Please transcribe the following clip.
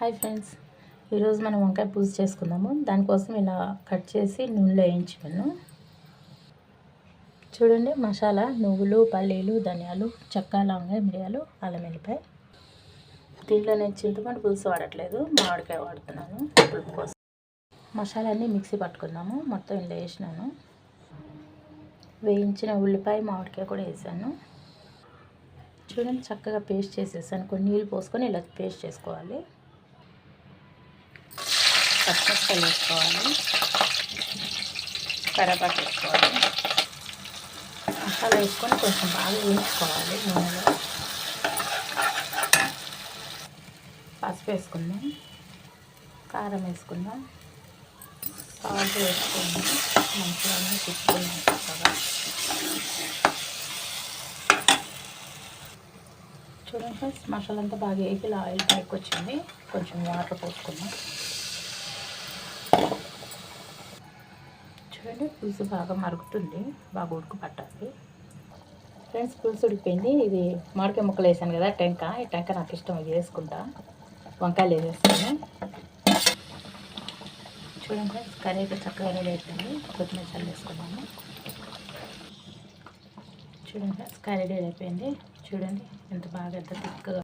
Hi friends, ఈరోజు మనం వంకాయ పులుసు చేసుకుందాము. దానికోసం ఇలా కట్ చేసి నూనెలో వేయించాను. చూడండి, మసాలా నువ్వులు, పల్లీలు, ధనియాలు, చెక్క, లవంగ, మిరియాలు, అల్లం వెల్లిపాయ. దీంట్లో నేను చింతపండు పులుసు వాడట్లేదు, మామిడికాయ వాడుతున్నాను పులుపు కోసం. మసాలాన్ని మిక్సీ పట్టుకుందాము. మొత్తం ఇలా వేసినాను. వేయించిన ఉల్లిపాయ, మామిడికాయ కూడా వేసాను. చూడండి, చక్కగా పేస్ట్ చేసేసాను. కొన్ని నీళ్ళు పోసుకొని ఇలా పేస్ట్ చేసుకోవాలి. పచ్చిమిరపకాయలు వేసుకోవాలి, కరివేపాకు వేసుకోవాలి. మసాలా వేసుకొని కొంచెం బాగా వేయించుకోవాలి నూనెలో. పసుపు వేసుకుందాం, కారం వేసుకుందాం, సాల్ట్ వేసుకుందాం. మంచిగా అన్నీ తిప్పుకుందాం చక్కగా. చూడండి ఫ్రెండ్స్, మసాలా అంతా బాగా వేగి ఆయిల్ పైకి వచ్చింది. కొంచెం వాటర్ పోసుకుందాం. చూడండి, పులుసు బాగా మరుగుతుంది, బాగా ఉడుకు పట్టాలి. ఫ్రెండ్స్, పులుసు ఉడికిపోయింది. ఇది మామిడికాయ ముక్కలు వేసాను కదా, ఈ టెంక నాకు ఇష్టం, ఇది వేసుకుంటా. వంకాయలు వేసేస్తాను. చూడండి ఫ్రెండ్స్, కర్రీ అయితే చక్కగా రెడీ అయిపోయింది. కొత్తిమీర చల్లి వేసుకున్నాము. చూడండి ఫ్రెండ్స్, కర్రీ రెడీ అయిపోయింది. చూడండి ఎంత బాగా, ఎంత తిక్కగా